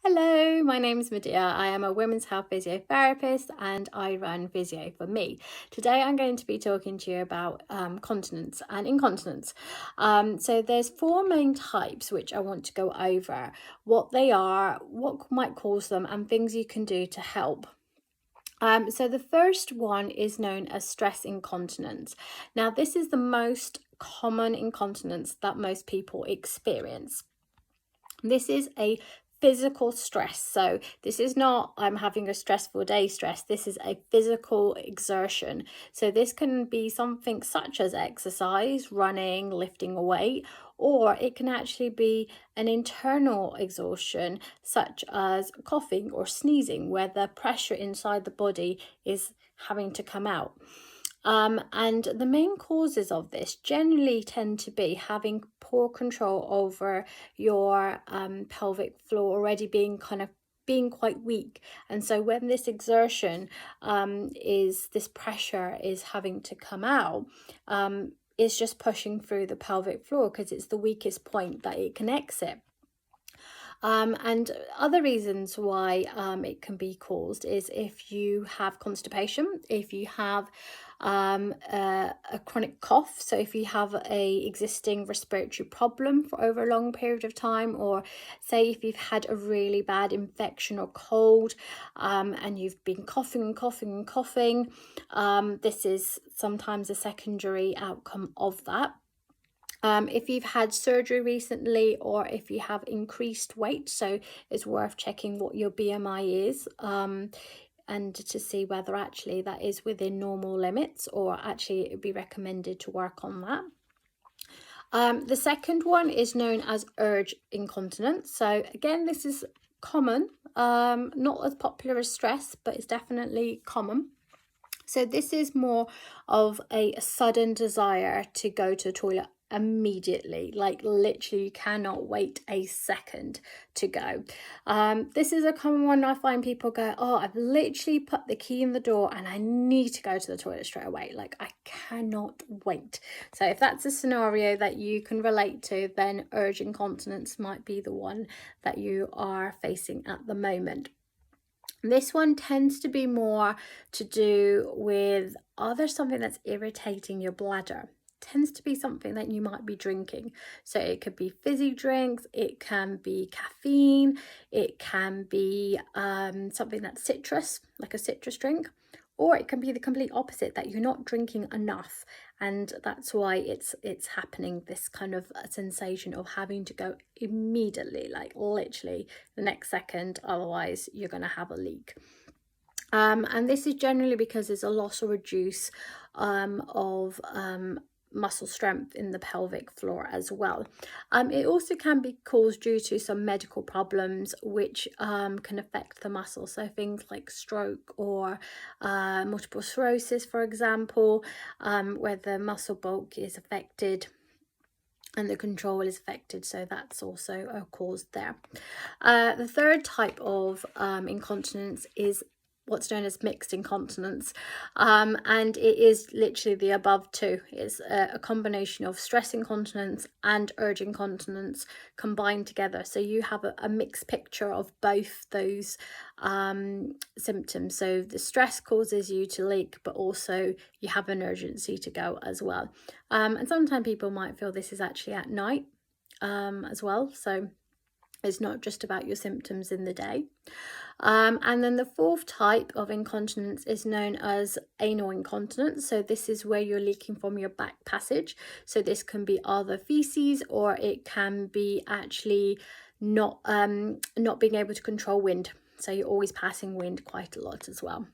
Hello, my name is Medea. I am a women's health physiotherapist and I run Physio for Me. Today I'm going to be talking to you about continence and incontinence. So there's four main types which I want to go over, what they are, what might cause them, and things you can do to help. So the first one is known as stress incontinence. Now, this is the most common incontinence that most people experience. This is a physical stress. So this is not I'm having a stressful day stress. This is a physical exertion. So this can be something such as exercise, running, lifting a weight, or it can actually be an internal exhaustion such as coughing or sneezing, where the pressure inside the body is having to come out. And the main causes of this generally tend to be having poor control over your pelvic floor, already being quite weak. And so when this exertion this pressure is having to come out, it's just pushing through the pelvic floor because it's the weakest point that it connects it. And other reasons why it can be caused is if you have constipation, if you have a chronic cough, so if you have a existing respiratory problem for over a long period of time, or say if you've had a really bad infection or cold and you've been coughing and coughing and coughing, this is sometimes a secondary outcome of that. If you've had surgery recently, or if you have increased weight, so it's worth checking what your BMI is and to see whether actually that is within normal limits, or actually it would be recommended to work on that. The second one is known as urge incontinence. So again, this is common, not as popular as stress, but it's definitely common. So this is more of a sudden desire to go to the toilet immediately, like literally you cannot wait a second to go. This is a common one. I find people go, oh, I've literally put the key in the door and I need to go to the toilet straight away, like I cannot wait. So if that's a scenario that you can relate to, then urge incontinence might be the one that you are facing at the moment. This one tends to be more to do with there's something that's irritating your bladder. Tends to be something that you might be drinking. So it could be fizzy drinks, it can be caffeine, it can be something that's citrus, like a citrus drink, or it can be the complete opposite, that you're not drinking enough, and that's why it's happening, this kind of sensation of having to go immediately, like literally the next second, otherwise you're going to have a leak. And this is generally because there's a loss or reduce of muscle strength in the pelvic floor as well. It also can be caused due to some medical problems which can affect the muscle. So things like stroke or multiple sclerosis, for example, where the muscle bulk is affected and the control is affected, so that's also a cause there. The third type of incontinence is what's known as mixed incontinence, and it is literally the above two. It's a combination of stress incontinence and urge incontinence combined together, so you have a mixed picture of both those symptoms. So the stress causes you to leak, but also you have an urgency to go as well. And sometimes people might feel this is actually at night as well, so it's not just about your symptoms in the day. And then the fourth type of incontinence is known as anal incontinence. So this is where you're leaking from your back passage. So this can be either feces, or it can be actually not being able to control wind. So you're always passing wind quite a lot as well.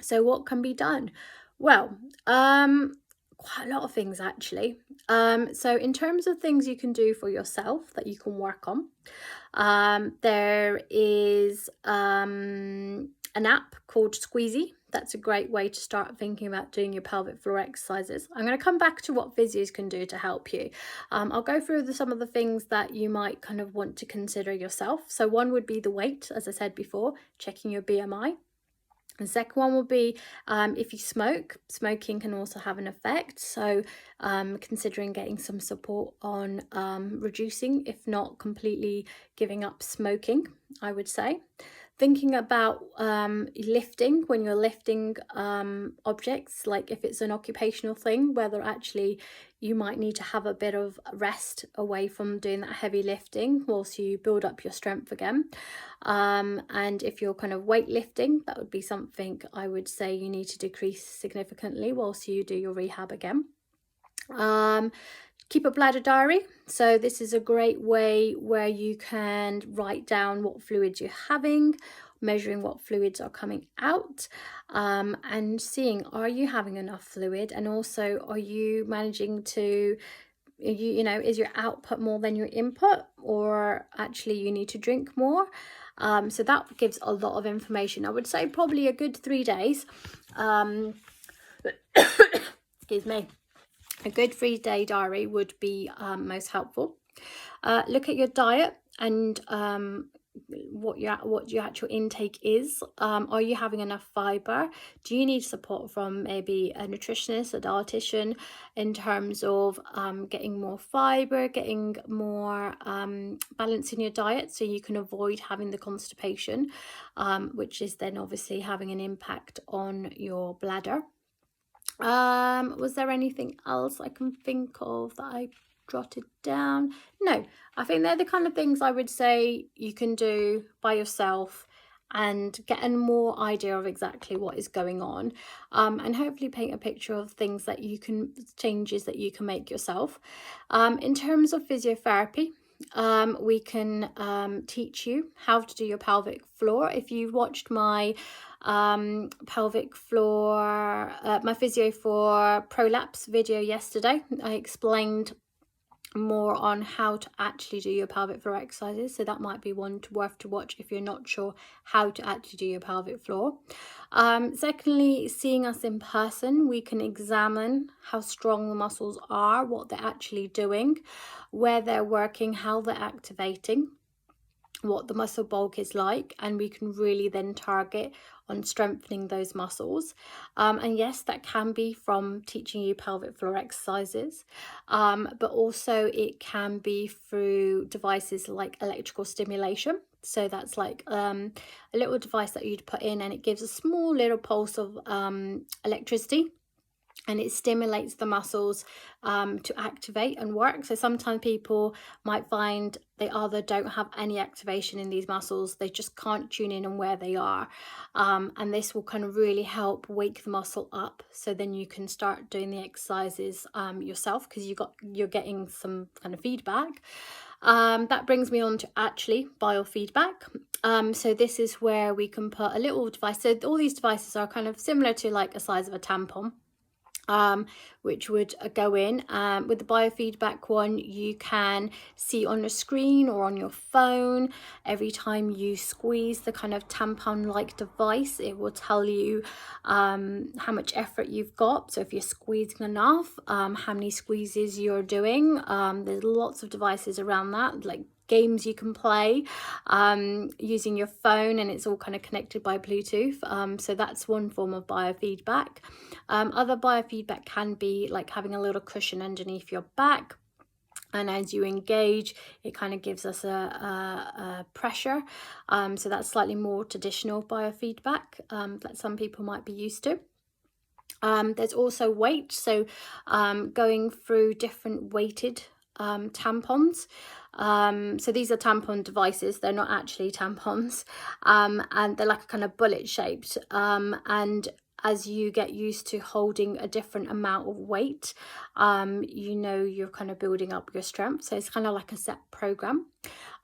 So what can be done? Well, quite a lot of things actually. So in terms of things you can do for yourself that you can work on, there is an app called Squeezy. That's a great way to start thinking about doing your pelvic floor exercises. I'm going to come back to what physios can do to help you. I'll go through some of the things that you might kind of want to consider yourself. So one would be the weight, as I said before, checking your BMI. The second one will be if you smoke. Smoking can also have an effect, so considering getting some support on reducing, if not completely giving up smoking, I would say. Thinking about lifting, when you're lifting objects, like if it's an occupational thing, whether actually you might need to have a bit of rest away from doing that heavy lifting whilst you build up your strength again. And if you're kind of weightlifting, that would be something I would say you need to decrease significantly whilst you do your rehab again. Keep a bladder diary. So this is a great way where you can write down what fluids you're having, measuring what fluids are coming out, and seeing, are you having enough fluid, and also are you managing to, you know, is your output more than your input, or actually you need to drink more. So that gives a lot of information. I would say probably a good 3 days. Excuse me. A good 3-day diary would be most helpful. Look at your diet and what your actual intake is. Are you having enough fiber? Do you need support from maybe a nutritionist, a dietitian, in terms of getting more fiber, getting more balance in your diet, so you can avoid having the constipation, which is then obviously having an impact on your bladder. Was there anything else I can think of that I jotted down? No, I think they're the kind of things I would say you can do by yourself and get a more idea of exactly what is going on, and hopefully paint a picture of things that you can, changes that you can make yourself. In terms of physiotherapy, we can teach you how to do your pelvic floor. If you watched my pelvic floor, my physio for prolapse video yesterday, I explained more on how to actually do your pelvic floor exercises, so that might be one worth to watch if you're not sure how to actually do your pelvic floor. Secondly, seeing us in person, we can examine how strong the muscles are, what they're actually doing, where they're working, how they're activating, what the muscle bulk is like, and we can really then target on strengthening those muscles. And yes, that can be from teaching you pelvic floor exercises, but also it can be through devices like electrical stimulation. So that's like a little device that you'd put in, and it gives a small little pulse of electricity, and it stimulates the muscles to activate and work. So sometimes people might find they either don't have any activation in these muscles, they just can't tune in on where they are, and this will kind of really help wake the muscle up, so then you can start doing the exercises yourself, because you're getting some kind of feedback. That brings me on to actually biofeedback. So this is where we can put a little device. So all these devices are kind of similar to like a size of a tampon, which would go in. With the biofeedback one, you can see on your screen or on your phone, every time you squeeze the kind of tampon-like device, it will tell you how much effort you've got. So if you're squeezing enough, how many squeezes you're doing. There's lots of devices around that, like games you can play using your phone, and it's all kind of connected by Bluetooth. So that's one form of biofeedback. Other biofeedback can be like having a little cushion underneath your back, and as you engage, it kind of gives us a pressure. So that's slightly more traditional biofeedback that some people might be used to. There's also weight, so going through different weighted tampons. So these are tampon devices, they're not actually tampons, and they're like a kind of bullet shaped, and as you get used to holding a different amount of weight, you know, you're kind of building up your strength. So it's kind of like a set program.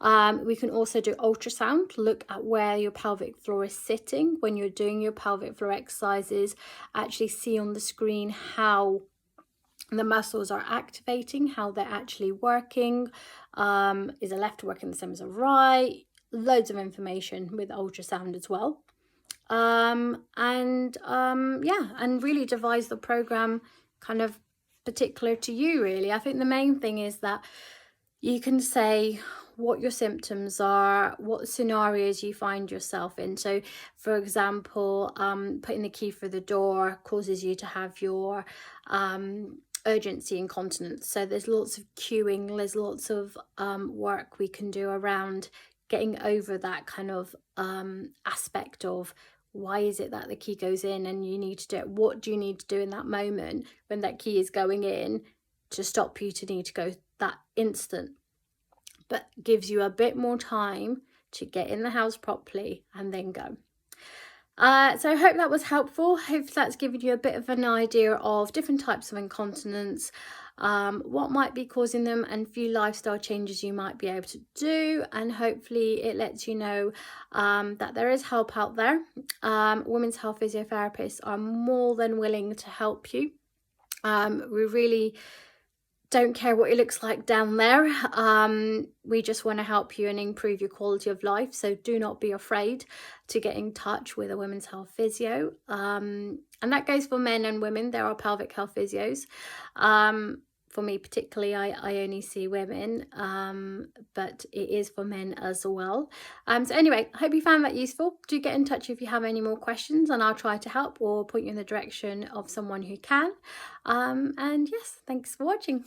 We can also do ultrasound, look at where your pelvic floor is sitting when you're doing your pelvic floor exercises, actually see on the screen how the muscles are activating, how they're actually working. Is the left working the same as the right? Loads of information with ultrasound as well. And really devise the program kind of particular to you, really. I think the main thing is that you can say what your symptoms are, what scenarios you find yourself in. So for example, putting the key through the door causes you to have your urgency incontinence. So there's lots of queuing, there's lots of work we can do around getting over that kind of aspect of why is it that the key goes in and you need to do it. What do you need to do in that moment when that key is going in to stop you to need to go that instant, but gives you a bit more time to get in the house properly and then go. So I hope that was helpful. Hope that's given you a bit of an idea of different types of incontinence, what might be causing them, and a few lifestyle changes you might be able to do. And hopefully it lets you know that there is help out there. Women's health physiotherapists are more than willing to help you. We really don't care what it looks like down there. We just want to help you and improve your quality of life. So do not be afraid to get in touch with a women's health physio. And that goes for men and women. There are pelvic health physios. For me particularly, I only see women, but it is for men as well. So anyway, I hope you found that useful. Do get in touch if you have any more questions, and I'll try to help or point you in the direction of someone who can. And yes, thanks for watching.